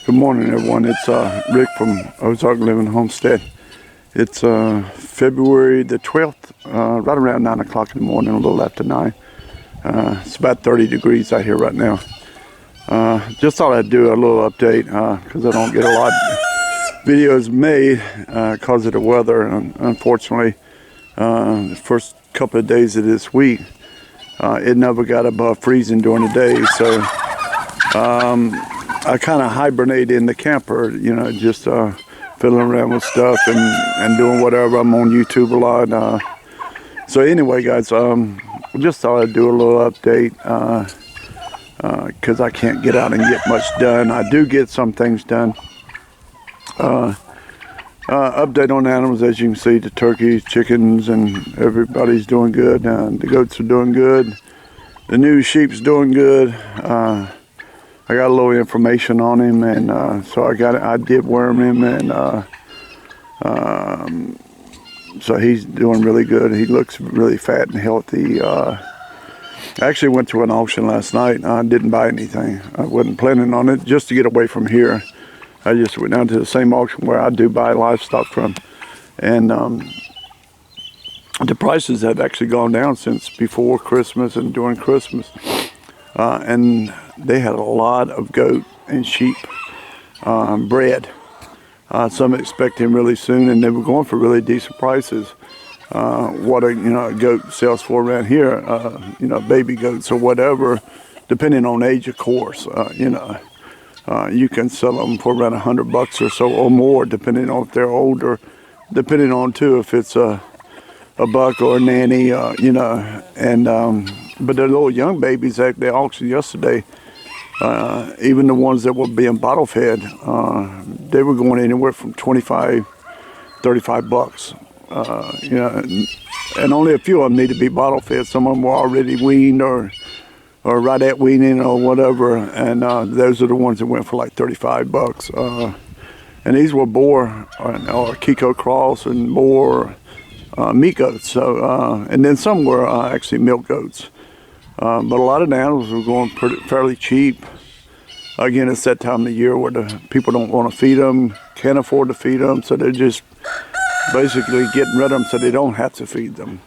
Good morning, everyone. It's Rick from Ozark Living Homestead. It's February the 12th, right around 9 o'clock in the morning, a little after 9. It's about 30 degrees out here right now. Just thought I'd do a little update because I don't get a lot of videos made because of the weather. Unfortunately, the first couple of days of this week, it never got above freezing during the day, so I kind of hibernate in the camper, you know, just fiddling around with stuff and doing whatever. I'm on YouTube a lot. So anyway, guys, just thought I'd do a little update because I can't get out and get much done. I do get some things done. Update on animals, as you can see, the turkeys, chickens, and everybody's doing good. The goats are doing good. The new sheep's doing good. I got a little information on him, and so I did worm him, and so he's doing really good. He looks really fat and healthy. I actually went to an auction last night. I didn't buy anything. I wasn't planning on it, just to get away from here. I just went down to the same auction where I do buy livestock from, and the prices have actually gone down since before Christmas and during Christmas. And they had a lot of goat and sheep bred. Some expecting really soon, and they were going for really decent prices. What a goat sells for around here, baby goats or whatever, depending on age, of course. You can sell them for around $100 or so or more, depending on if they're older, depending on too if it's a buck or a nanny, but the little young babies at the auction yesterday, even the ones that were being bottle fed, they were going anywhere from $25, $35, and only a few of them need to be bottle fed. Some of them were already weaned or right at weaning or whatever, and those are the ones that went for like $35. And these were boar or Kiko cross and boar meat goats. So and then some were actually milk goats. But a lot of the animals were going fairly cheap. Again, it's that time of the year where the people don't want to feed them, can't afford to feed them, so they're just basically getting rid of them so they don't have to feed them.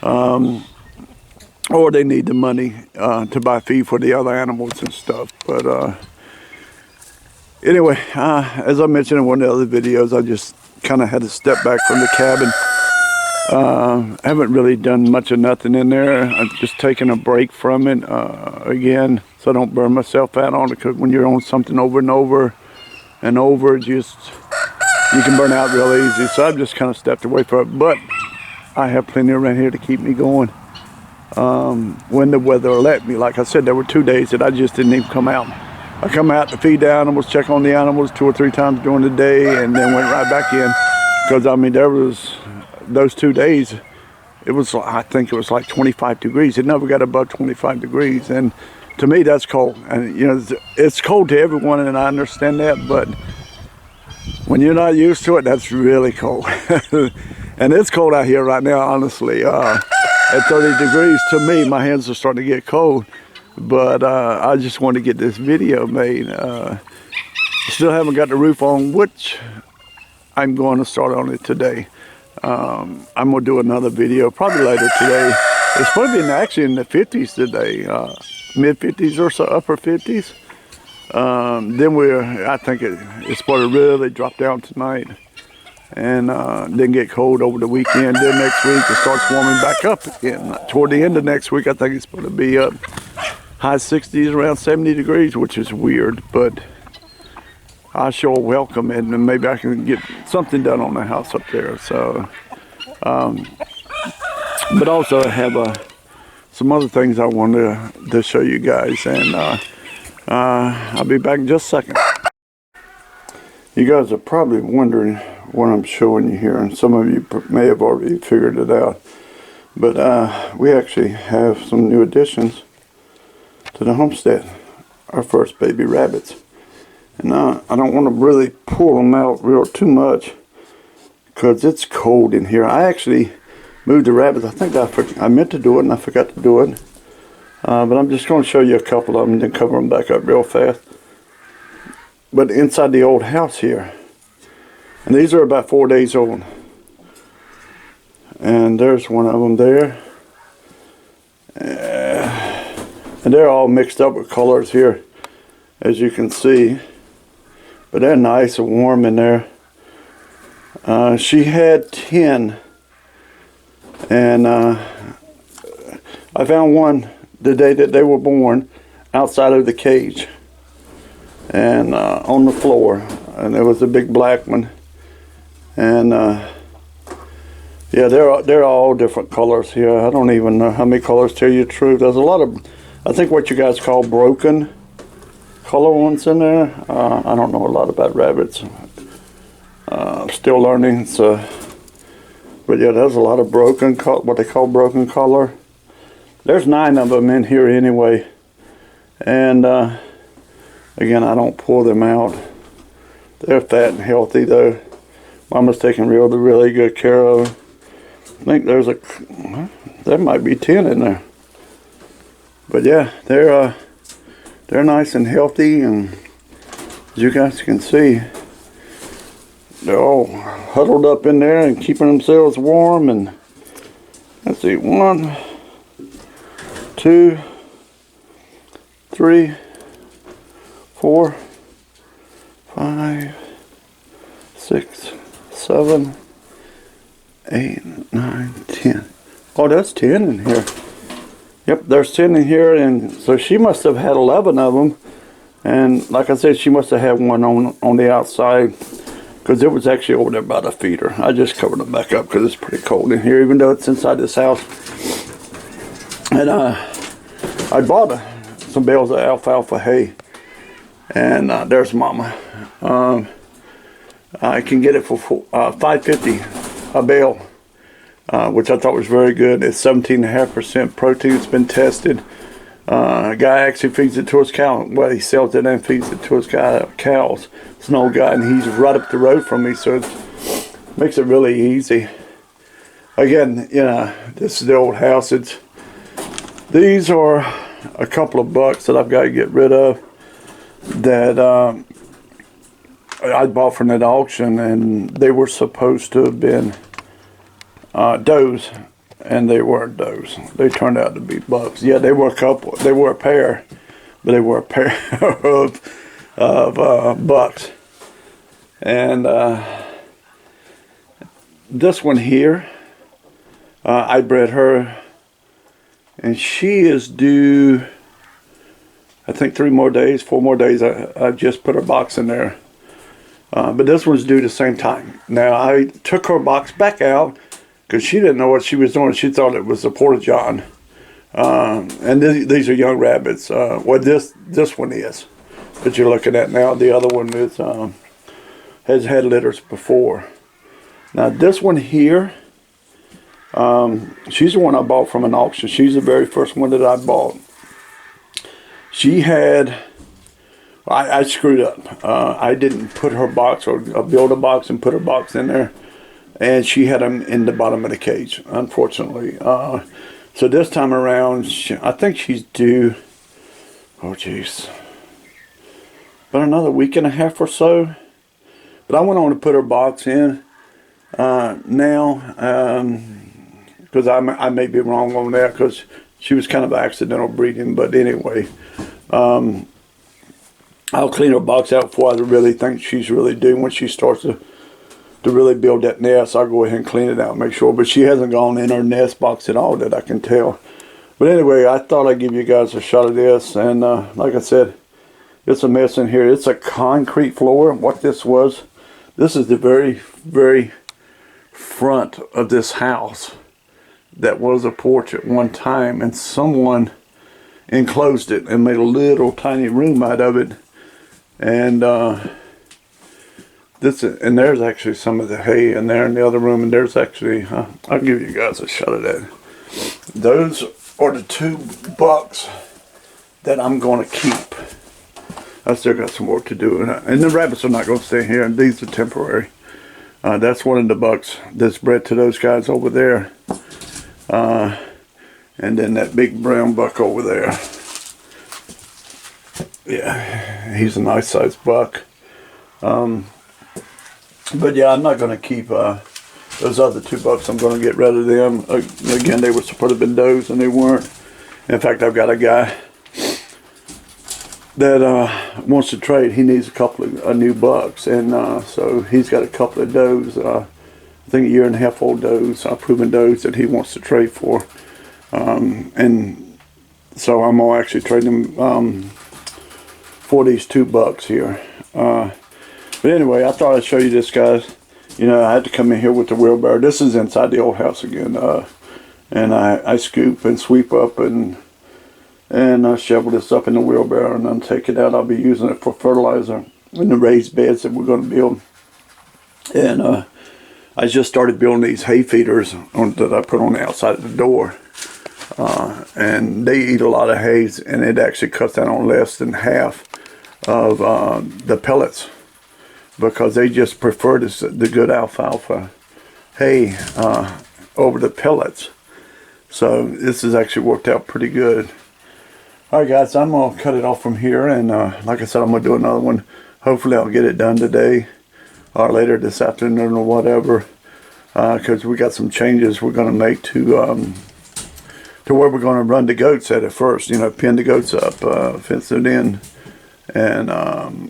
Or they need the money to buy feed for the other animals and stuff. But anyway, as I mentioned in one of the other videos, I just kind of had to step back from the cabin. I haven't really done much of nothing in there. I'm just taking a break from it again, so I don't burn myself out on it, because when you're on something over and over and over, you can burn out real easy. So I've just kind of stepped away from it, but I have plenty around here to keep me going when the weather will let me. Like I said, there were 2 days that I just didn't even come out. I come out to feed the animals, check on the animals 2 or 3 times during the day, and then went right back in, because I mean, there was those 2 days, I think it was like 25 degrees. It never got above 25 degrees. And to me, that's cold. And, it's cold to everyone, and I understand that. But when you're not used to it, that's really cold. And it's cold out here right now, honestly. At 30 degrees, to me, my hands are starting to get cold. But I just wanted to get this video made. Still haven't got the roof on, which I'm going to start on it today. I'm going to do another video probably later today. It's supposed to be actually in the 50s today, mid 50s or so, upper 50s. Then I think it's supposed to really drop down tonight, and then get cold over the weekend. Then next week it starts warming back up again. Toward the end of next week, I think it's supposed to be up high 60s, around 70 degrees, which is weird, but I sure welcome it, and maybe I can get something done on the house up there. So, but also I have some other things I wanted to show you guys, and I'll be back in just a second. You guys are probably wondering what I'm showing you here, and some of you may have already figured it out. But we actually have some new additions to the homestead. Our first baby rabbits. And I don't want to really pull them out too much, because it's cold in here. I actually moved the rabbits. I think I meant to do it and I forgot to do it. But I'm just going to show you a couple of them and then cover them back up real fast. but inside the old house here. And these are about 4 days old. And there's one of them there. And they're all mixed up with colors here, as you can see. But they're nice and warm in there. She had 10. And I found one the day that they were born outside of the cage. And on the floor. And there was a big black one. And yeah, they're all different colors here. I don't even know how many colors, tell you the truth. There's a lot of, I think what you guys call broken color ones in there. I don't know a lot about rabbits. Still learning. So, but yeah, there's a lot of broken, what they call broken color. There's 9 of them in here anyway. And again, I don't pull them out. They're fat and healthy though. Mama's taking really good care of them. I think there might be 10 in there. But yeah, they're nice and healthy, and as you guys can see, they're all huddled up in there and keeping themselves warm. And let's see, 1, 2, 3, 4, 5, 6, 7, 8, 9, 10. Oh, that's 10 in here. Yep, there's 10 in here, and so she must have had 11 of them. And like I said, she must have had one on the outside, because it was actually over there by the feeder. I just covered it back up because it's pretty cold in here, even though it's inside this house. And I bought some bales of alfalfa hay, and there's Mama. I can get it for $5.50 a bale, which I thought was very good. It's 17.5% protein. It's been tested. A guy actually feeds it to his cow. Well, he sells it and feeds it to his cows. It's an old guy, and he's right up the road from me, so it makes it really easy. Again, you know, this is the old house. These are a couple of bucks that I've got to get rid of that I bought from that auction, and they were supposed to have been does, and they weren't does. They turned out to be bucks. Yeah, they were a couple. They were a pair, but they were a pair of bucks. And this one here, I bred her, and she is due, I think 4 more days. I just put her box in there. But this one's due the same time. Now, I took her box back out because she didn't know what she was doing. She thought it was a porta-john. And these are young rabbits. Well, this one is that you're looking at now. The other one is has had litters before. Now, this one here, she's the one I bought from an auction. She's the very first one that I bought. She had... I screwed up. I didn't put her box or build a box and put her box in there. And she had them in the bottom of the cage, unfortunately. So this time around, I think she's due, oh geez, about another week and a half or so. But I went on to put her box in now, because I may be wrong on that, because she was kind of accidental breeding. But anyway, I'll clean her box out before I really think she's really due. When she starts to really build that nest, I'll go ahead and clean it out, make sure. But she hasn't gone in her nest box at all that I can tell. But anyway, I thought I'd give you guys a shot of this. And like I said, it's a mess in here. It's a concrete floor. What this was, this is the very front of this house that was a porch at one time. And someone enclosed it and made a little tiny room out of it. And there's actually some of the hay in there in the other room, and there's actually I'll give you guys a shot of that. Those are the 2 bucks that I'm going to keep. I still got some work to do, and the rabbits are not going to stay here, and these are temporary. That's one of the bucks that's bred to those guys over there, and then that big brown buck over there. Yeah, he's a nice sized buck. But yeah, I'm not going to keep those other 2 bucks. I'm going to get rid of them. Again, they were supposed to have been does, and they weren't. In fact, I've got a guy that wants to trade. He needs a couple of new bucks, and so he's got a couple of does. I think 1.5-year old does, proven does that he wants to trade for, and so I'm gonna actually trade him for these 2 bucks here. But anyway, I thought I'd show you this, guys. You know, I had to come in here with the wheelbarrow. This is inside the old house again, and I scoop and sweep up and shovel this up in the wheelbarrow, and then take it out. I'll be using it for fertilizer in the raised beds that we're going to build. And I just started building these hay feeders that I put on the outside of the door. And they eat a lot of hay, and it actually cuts down on less than half of the pellets, because they just prefer the good alfalfa hay over the pellets. So this has actually worked out pretty good. Alright guys, I'm going to cut it off from here, and like I said, I'm going to do another one. Hopefully I'll get it done today or later this afternoon or whatever, because we got some changes we're going to make to where we're going to run the goats at first. You know, pin the goats up, fence it in, and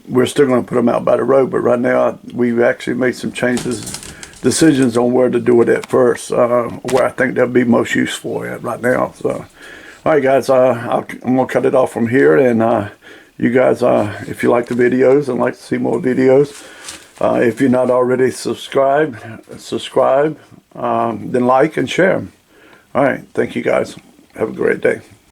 we're still going to put them out by the road, but right now we've actually made some decisions on where to do it at first, where I think they'll be most useful at right now. So alright guys, I'm going to cut it off from here, and you guys, if you like the videos and like to see more videos, if you're not already subscribed, then like and share. Alright, thank you guys. Have a great day.